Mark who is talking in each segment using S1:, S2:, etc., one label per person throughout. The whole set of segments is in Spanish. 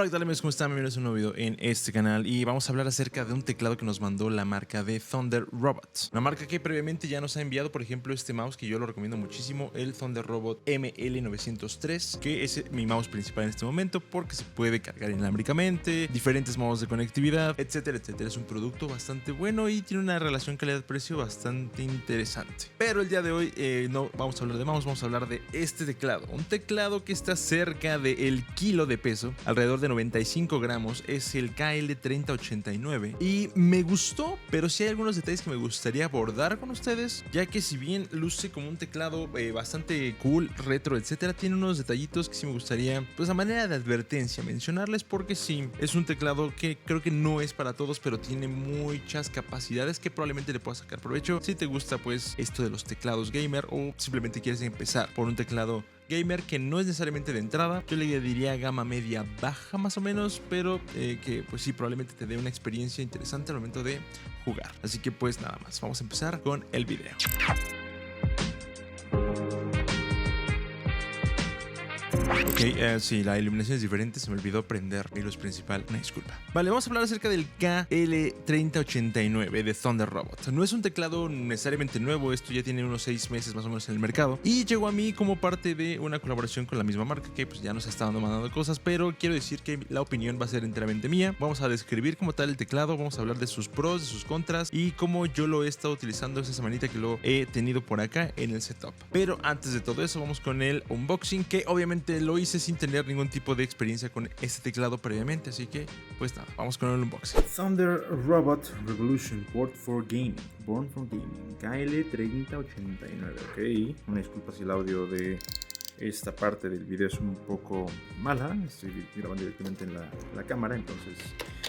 S1: Hola, ¿qué tal amigos? ¿Cómo están? Bienvenidos a un nuevo video en este canal y vamos a hablar acerca de un teclado que nos mandó la marca de Thunder Robot. Una marca que previamente ya nos ha enviado, por ejemplo, este mouse que yo lo recomiendo muchísimo, el Thunder Robot ML903, que es mi mouse principal en este momento porque se puede cargar inalámbricamente, diferentes modos de conectividad, etcétera, etcétera. Es un producto bastante bueno y tiene una relación calidad-precio bastante interesante. Pero el día de hoy no vamos a hablar de mouse, vamos a hablar de este teclado. Un teclado que está cerca del kilo de peso, alrededor de 95 gramos, es el KL3089 y me gustó, pero sí hay algunos detalles que me gustaría abordar con ustedes, ya que si bien luce como un teclado bastante cool, retro, etcétera, tiene unos detallitos que sí me gustaría, pues a manera de advertencia, mencionarles, porque sí, es un teclado que creo que no es para todos, pero tiene muchas capacidades que probablemente le puedas sacar provecho si te gusta pues esto de los teclados gamer o simplemente quieres empezar por un teclado gamer que no es necesariamente de entrada. Yo le diría gama media baja más o menos, pero que pues sí, probablemente te dé una experiencia interesante al momento de jugar. Así que pues nada más, vamos a empezar con el video. Ok, sí, la iluminación es diferente, se me olvidó prender mi luz principal, una disculpa. Vale, vamos a hablar acerca del KL3089 de Thunder Robot. No es un teclado necesariamente nuevo, esto ya tiene unos 6 meses más o menos en el mercado y llegó a mí como parte de una colaboración con la misma marca que pues ya nos está mandando cosas, pero quiero decir que la opinión va a ser enteramente mía. Vamos a describir como tal el teclado, vamos a hablar de sus pros, de sus contras y cómo yo lo he estado utilizando esa semanita que lo he tenido por acá en el setup. Pero antes de todo eso, vamos con el unboxing, que obviamente lo hice sin tener ningún tipo de experiencia con este teclado previamente, así que pues nada, vamos con el unboxing.
S2: Thunder Robot Revolution Board for Gaming, Born for Gaming, KL3089, ok. Una disculpa si el audio de esta parte del video es un poco mala, estoy grabando directamente en la cámara, entonces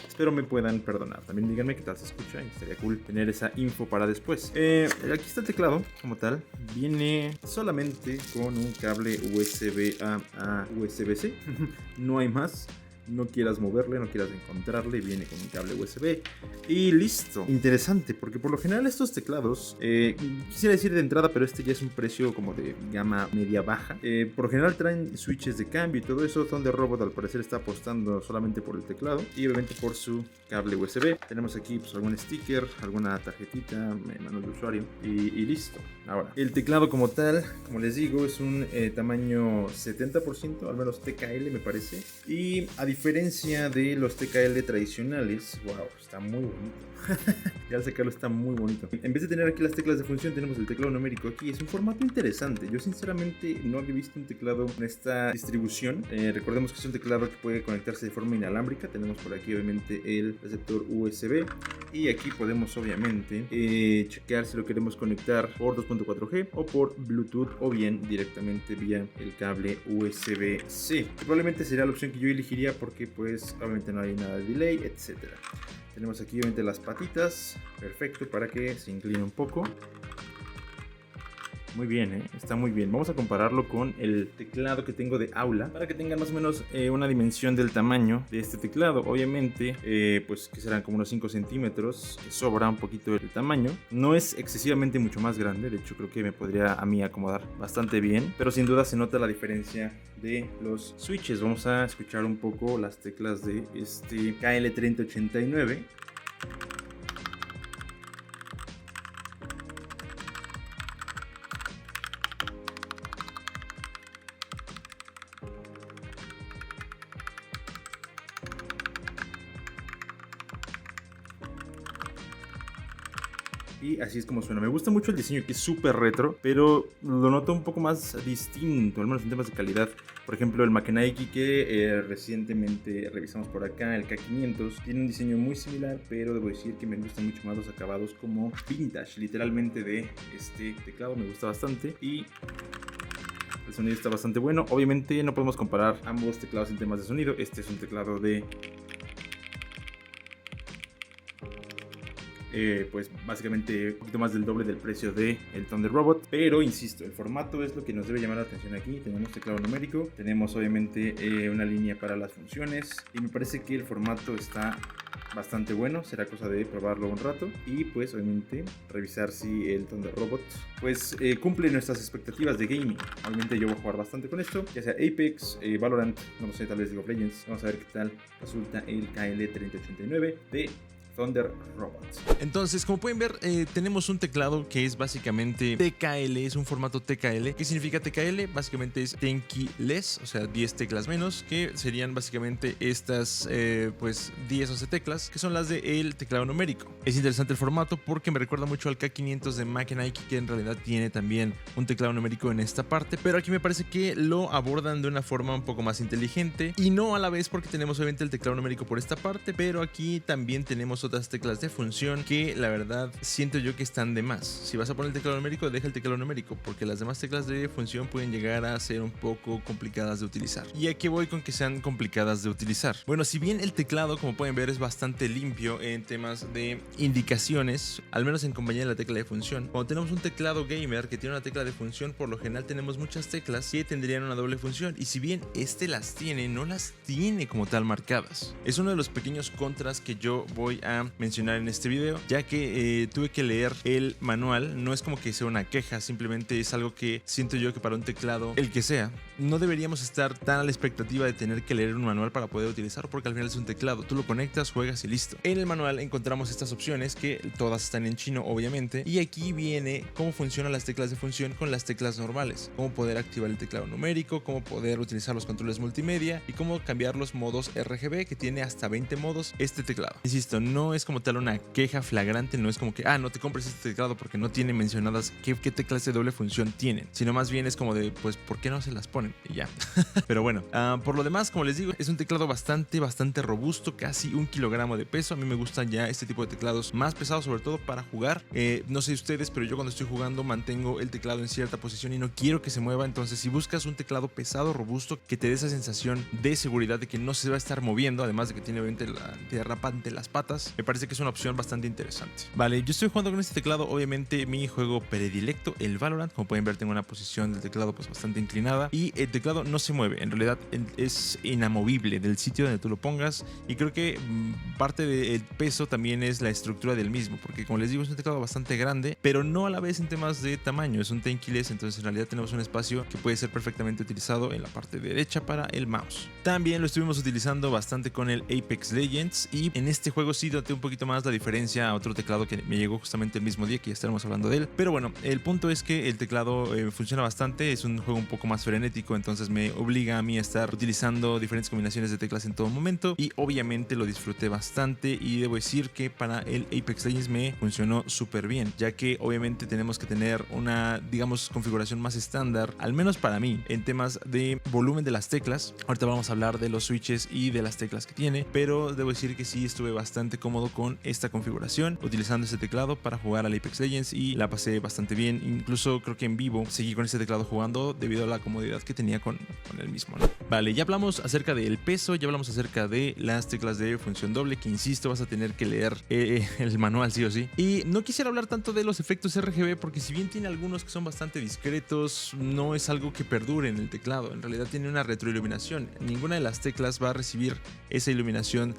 S2: espero me puedan perdonar. También díganme qué tal se escucha y estaría cool tener esa info para después. Aquí está el teclado como tal. Viene solamente con un cable USB a USB-C. No hay más. No quieras moverle, no quieras encontrarle, viene con un cable USB y listo. Interesante, porque por lo general estos teclados, quisiera decir de entrada, pero este ya es un precio como de gama media baja. Por lo general traen switches de cambio y todo eso. Thunder Robot al parecer está apostando solamente por el teclado y obviamente por su cable USB. Tenemos aquí pues algún sticker, alguna tarjetita, manual de usuario y listo. Ahora, el teclado como tal, como les digo, es un tamaño 70%, al menos TKL me parece. Y a diferencia de los TKL tradicionales, wow, está muy bonito. Ya al sacarlo está muy bonito. En vez de tener aquí las teclas de función, tenemos el teclado numérico aquí. Es un formato interesante. Yo sinceramente no había visto un teclado con esta distribución. Recordemos que es un teclado que puede conectarse de forma inalámbrica. Tenemos por aquí obviamente el receptor USB. Y aquí podemos obviamente chequear si lo queremos conectar por 2.4G o por Bluetooth o bien directamente vía el cable USB-C. Probablemente sería la opción que yo elegiría porque pues obviamente no hay nada de delay, etcétera. Tenemos aquí obviamente las patitas, perfecto para que se incline un poco. Muy bien, está muy bien. Vamos a compararlo con el teclado que tengo de aula para que tengan más o menos una dimensión del tamaño de este teclado. Obviamente, pues que serán como unos 5 centímetros, que sobra un poquito el tamaño. No es excesivamente mucho más grande, de hecho creo que me podría a mí acomodar bastante bien, pero sin duda se nota la diferencia de los switches. Vamos a escuchar un poco las teclas de este KL3089. Y así es como suena. Me gusta mucho el diseño, que es súper retro, pero lo noto un poco más distinto, al menos en temas de calidad. Por ejemplo, el Mackenaiki que recientemente revisamos por acá, el K500, tiene un diseño muy similar, pero debo decir que me gustan mucho más los acabados como vintage, literalmente, de este teclado. Me gusta bastante y el sonido está bastante bueno. Obviamente no podemos comparar ambos teclados en temas de sonido. Este es un teclado de pues básicamente un poquito más del doble del precio del Thunder Robot, pero insisto, el formato es lo que nos debe llamar la atención aquí. Tenemos teclado numérico, tenemos obviamente una línea para las funciones y me parece que el formato está bastante bueno, será cosa de probarlo un rato y pues obviamente revisar si el Thunder Robot pues cumple nuestras expectativas de gaming. Obviamente yo voy a jugar bastante con esto, ya sea Apex, Valorant, no lo sé, tal vez League of Legends. Vamos a ver qué tal resulta el KL3089 de Thunder Robots.
S1: Entonces, como pueden ver, tenemos un teclado que es básicamente TKL, es un formato TKL. ¿Qué significa TKL? Básicamente es Tenki Less, o sea, 10 teclas menos, que serían básicamente estas, pues 10 o 11 teclas, que son las del teclado numérico. Es interesante el formato porque me recuerda mucho al K500 de Mac Nike, que en realidad tiene también un teclado numérico en esta parte, pero aquí me parece que lo abordan de una forma un poco más inteligente y no a la vez, porque tenemos obviamente el teclado numérico por esta parte, pero aquí también tenemos otras teclas de función que la verdad siento yo que están de más. Si vas a poner el teclado numérico, deja el teclado numérico, porque las demás teclas de función pueden llegar a ser un poco complicadas de utilizar. ¿Y a qué voy con que sean complicadas de utilizar? Bueno, si bien el teclado, como pueden ver, es bastante limpio en temas de indicaciones, al menos en compañía de la tecla de función, cuando tenemos un teclado gamer que tiene una tecla de función, por lo general tenemos muchas teclas que tendrían una doble función, y si bien este las tiene, no las tiene como tal marcadas. Es uno de los pequeños contras que yo voy a mencionar en este video, ya que tuve que leer el manual. No es como que sea una queja, simplemente es algo que siento yo que para un teclado, el que sea, no deberíamos estar tan a la expectativa de tener que leer un manual para poder utilizarlo, porque al final es un teclado, tú lo conectas, juegas y listo. En el manual encontramos estas opciones que todas están en chino, obviamente, y aquí viene cómo funcionan las teclas de función con las teclas normales, cómo poder activar el teclado numérico, cómo poder utilizar los controles multimedia y cómo cambiar los modos RGB, que tiene hasta 20 modos este teclado. Insisto, no es como tal una queja flagrante, no es como que no te compres este teclado porque no tiene mencionadas qué teclas de doble función tienen, sino más bien es como de, pues, ¿por qué no se las ponen? Y ya. Pero bueno, por lo demás, como les digo, es un teclado bastante robusto, casi 1 kilogramo de peso. A mí me gustan ya este tipo de teclados más pesados, sobre todo para jugar. No sé ustedes, pero yo cuando estoy jugando mantengo el teclado en cierta posición y no quiero que se mueva. Entonces, si buscas un teclado pesado, robusto, que te dé esa sensación de seguridad de que no se va a estar moviendo, además de que tiene obviamente la derrapante las patas, me parece que es una opción bastante interesante. Vale, yo estoy jugando con este teclado, obviamente mi juego predilecto, el Valorant. Como pueden ver, tengo una posición del teclado pues bastante inclinada y el teclado no se mueve, en realidad es inamovible del sitio donde tú lo pongas, y creo que parte del peso también es la estructura del mismo, porque como les digo, es un teclado bastante grande, pero no a la vez en temas de tamaño, es un Tenki Less, entonces en realidad tenemos un espacio que puede ser perfectamente utilizado en la parte derecha para el mouse. También lo estuvimos utilizando bastante con el Apex Legends, y en este juego sí noté un poquito más la diferencia a otro teclado que me llegó justamente el mismo día, que ya estaremos hablando de él. Pero bueno, el punto es que el teclado funciona bastante, es un juego un poco más frenético, entonces me obliga a mí a estar utilizando diferentes combinaciones de teclas en todo momento, y obviamente lo disfruté bastante, y debo decir que para el Apex Legends me funcionó súper bien, ya que obviamente tenemos que tener una, digamos, configuración más estándar, al menos para mí, en temas de volumen de las teclas. Ahorita vamos a hablar de los switches y de las teclas que tiene, pero debo decir que sí estuve bastante cómodo con esta configuración, utilizando este teclado para jugar al Apex Legends, y la pasé bastante bien. Incluso creo que en vivo seguí con este teclado jugando debido a la comodidad que tenía con el mismo, ¿no? Vale, ya hablamos acerca del peso, ya hablamos acerca de las teclas de función doble, que insisto, vas a tener que leer el manual sí o sí. Y no quisiera hablar tanto de los efectos RGB, porque si bien tiene algunos que son bastante discretos, no es algo que perdure en el teclado. En realidad tiene una retroiluminación, ninguna de las teclas va a recibir esa iluminación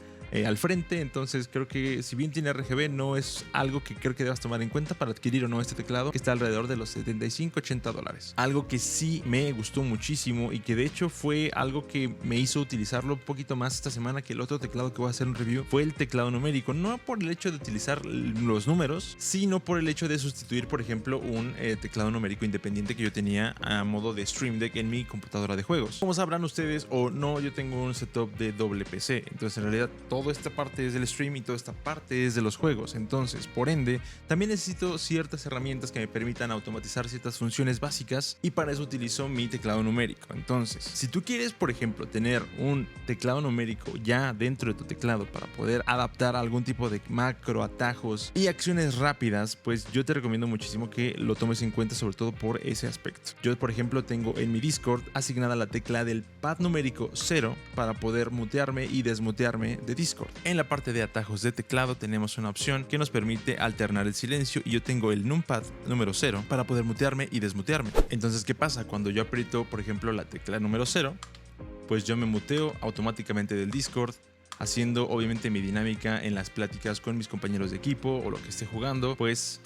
S1: al frente, entonces creo que si bien tiene RGB, no es algo que creo que debas tomar en cuenta para adquirir o no este teclado, que está alrededor de los $75-80. Algo que sí me gustó muchísimo, y que de hecho fue algo que me hizo utilizarlo un poquito más esta semana que el otro teclado que voy a hacer un review, fue el teclado numérico. No por el hecho de utilizar los números, sino por el hecho de sustituir, por ejemplo, un teclado numérico independiente que yo tenía a modo de Stream Deck en mi computadora de juegos. Como sabrán ustedes o no, yo tengo un setup de doble PC, entonces en realidad toda esta parte es del stream y toda esta parte es de los juegos. Entonces, por ende, también necesito ciertas herramientas que me permitan automatizar ciertas funciones básicas, y para eso utilizo mi teclado numérico. Entonces, si tú quieres, por ejemplo, tener un teclado numérico ya dentro de tu teclado para poder adaptar algún tipo de macro, atajos y acciones rápidas, pues yo te recomiendo muchísimo que lo tomes en cuenta, sobre todo por ese aspecto. Yo, por ejemplo, tengo en mi Discord asignada la tecla del pad numérico 0 para poder mutearme y desmutearme de Discord. En la parte de atajos de teclado tenemos una opción que nos permite alternar el silencio, y yo tengo el numpad número 0 para poder mutearme y desmutearme. Entonces, ¿qué pasa? Cuando yo aprieto, por ejemplo, la tecla número 0, pues yo me muteo automáticamente del Discord, haciendo obviamente mi dinámica en las pláticas con mis compañeros de equipo o lo que esté jugando, pues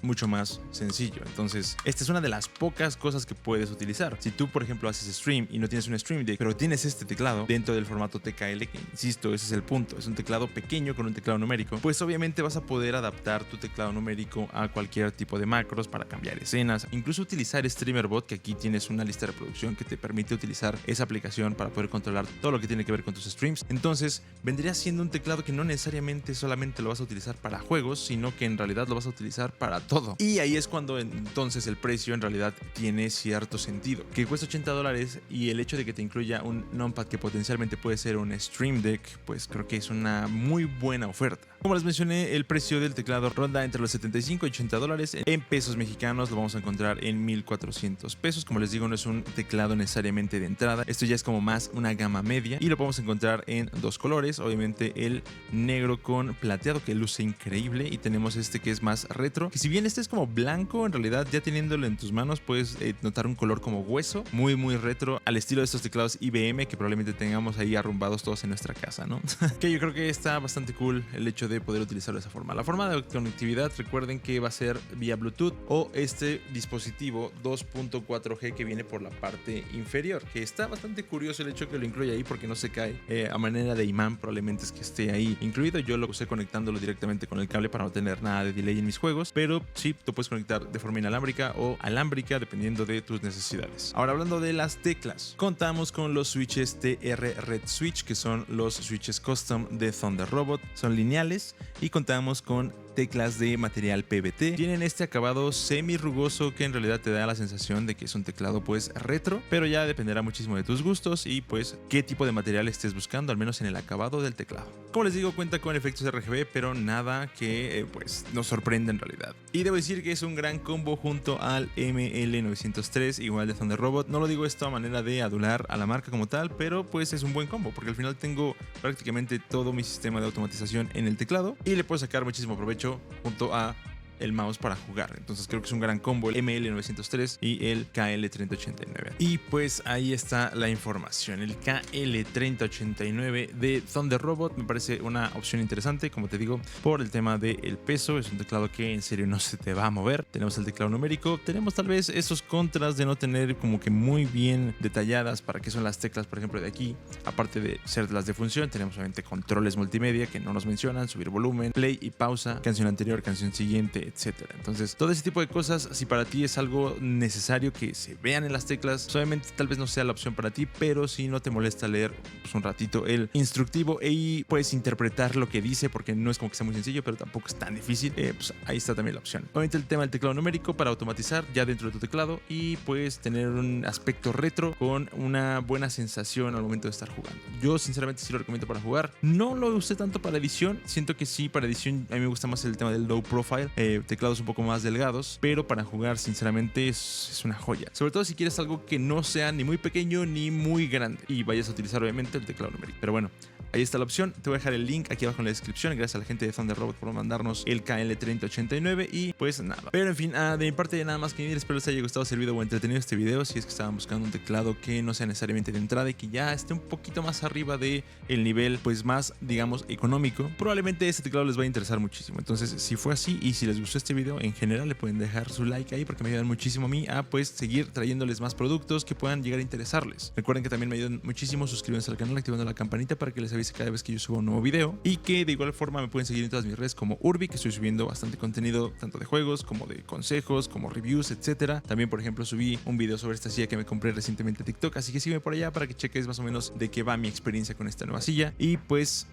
S1: mucho más sencillo. Entonces, esta es una de las pocas cosas que puedes utilizar. Si tú, por ejemplo, haces stream y no tienes un Stream Deck, pero tienes este teclado dentro del formato TKL, que insisto, ese es el punto, es un teclado pequeño con un teclado numérico, pues obviamente vas a poder adaptar tu teclado numérico a cualquier tipo de macros para cambiar escenas, incluso utilizar StreamerBot, que aquí tienes una lista de reproducción que te permite utilizar esa aplicación para poder controlar todo lo que tiene que ver con tus streams. Entonces, vendría siendo un teclado que no necesariamente solamente lo vas a utilizar para juegos, sino que en realidad lo vas a utilizar para todo. Y ahí es cuando entonces el precio en realidad tiene cierto sentido. Que cuesta $80 y el hecho de que te incluya un numpad que potencialmente puede ser un Stream Deck, pues creo que es una muy buena oferta. Como les mencioné, el precio del teclado ronda entre los 75 y $80. En pesos mexicanos lo vamos a encontrar en 1,400 pesos. Como les digo, no es un teclado necesariamente de entrada. Esto ya es como más una gama media y lo podemos encontrar en dos colores. Obviamente el negro con plateado, que luce increíble, y tenemos este que es más retro, que si bien este es como blanco, en realidad ya teniéndolo en tus manos puedes notar un color como hueso, muy retro, al estilo de estos teclados IBM que probablemente tengamos ahí arrumbados todos en nuestra casa, ¿no? Que yo creo que está bastante cool el hecho de poder utilizarlo de esa forma. La forma de conectividad, recuerden que va a ser vía Bluetooth o este dispositivo 2.4G que viene por la parte inferior, que está bastante curioso el hecho que lo incluye ahí porque no se cae a manera de imán, probablemente es que esté ahí incluido. Yo lo usé conectándolo directamente con el cable para no tener nada de delay en mis juegos, pero sí, tú puedes conectar de forma inalámbrica o alámbrica dependiendo de tus necesidades. Ahora, hablando de las teclas, contamos con los switches TR Red Switch, que son los switches custom de Thunder Robot, son lineales y contamos con teclas de material PVT. Tienen este acabado semi rugoso que en realidad te da la sensación de que es un teclado pues retro, pero ya dependerá muchísimo de tus gustos y pues qué tipo de material estés buscando, al menos en el acabado del teclado. Como les digo, cuenta con efectos RGB, pero nada que pues nos sorprenda en realidad. Y debo decir que es un gran combo junto al ML903, igual de Thunder Robot. No lo digo esto a manera de adular a la marca como tal, pero pues es un buen combo porque al final tengo prácticamente todo mi sistema de automatización en el teclado y le puedo sacar muchísimo provecho junto a el mouse para jugar. Entonces creo que es un gran combo el ML903 y el KL3089. Y pues ahí está la información. El KL3089 de Thunder Robot me parece una opción interesante, como te digo, por el tema del peso. Es un teclado que en serio no se te va a mover. Tenemos el teclado numérico, tenemos tal vez esos contras de no tener como que muy bien detalladas para qué son las teclas, por ejemplo, de aquí. Aparte de ser las de función, tenemos obviamente controles multimedia que no nos mencionan, subir volumen, play y pausa, canción anterior, canción siguiente, etcétera. Entonces, todo ese tipo de cosas, si para ti es algo necesario que se vean en las teclas, obviamente tal vez no sea la opción para ti, pero si no te molesta leer pues, un ratito el instructivo y puedes interpretar lo que dice, porque no es como que sea muy sencillo, pero tampoco es tan difícil, pues ahí está también la opción. Obviamente el tema del teclado numérico para automatizar ya dentro de tu teclado y pues tener un aspecto retro con una buena sensación al momento de estar jugando. Yo sinceramente sí lo recomiendo para jugar. No lo usé tanto para edición, siento que sí, para edición a mí me gusta más el tema del low profile, teclados un poco más delgados, pero para jugar sinceramente es una joya, sobre todo si quieres algo que no sea ni muy pequeño ni muy grande y vayas a utilizar obviamente el teclado numérico. Pero bueno, ahí está la opción. Te voy a dejar el link aquí abajo en la descripción. Gracias a la gente de Thunder Robot por mandarnos el KL3089 y pues nada. Pero en fin, de mi parte ya nada más que venir. Espero les haya gustado, servido o entretenido este video. Si es que estaban buscando un teclado que no sea necesariamente de entrada y que ya esté un poquito más arriba de el nivel pues más digamos económico, probablemente este teclado les va a interesar muchísimo. Entonces si fue así y si les gustó este video en general, le pueden dejar su like ahí porque me ayudan muchísimo a mí a pues seguir trayéndoles más productos que puedan llegar a interesarles. Recuerden que también me ayudan muchísimo suscribiéndose al canal, activando la campanita para que les avise cada vez que yo subo un nuevo video, y que de igual forma me pueden seguir en todas mis redes como Urbi, que estoy subiendo bastante contenido tanto de juegos como de consejos, como reviews, etcétera. También por ejemplo subí un video sobre esta silla que me compré recientemente en TikTok, así que sígueme por allá para que cheques más o menos de qué va mi experiencia con esta nueva silla. Y pues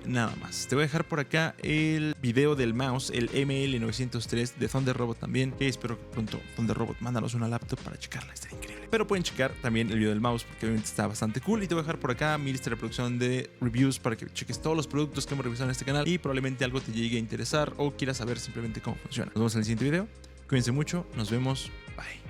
S1: nada más, te voy a dejar por acá el video del mouse, el ML903 de Thunder Robot también, que espero que pronto Thunder Robot mándanos una laptop para checarla, está increíble. Pero pueden checar también el video del mouse porque obviamente está bastante cool, y te voy a dejar por acá mi lista de reproducción de reviews para que cheques todos los productos que hemos revisado en este canal y probablemente algo te llegue a interesar o quieras saber simplemente cómo funciona. Nos vemos en el siguiente video, cuídense mucho, nos vemos, bye.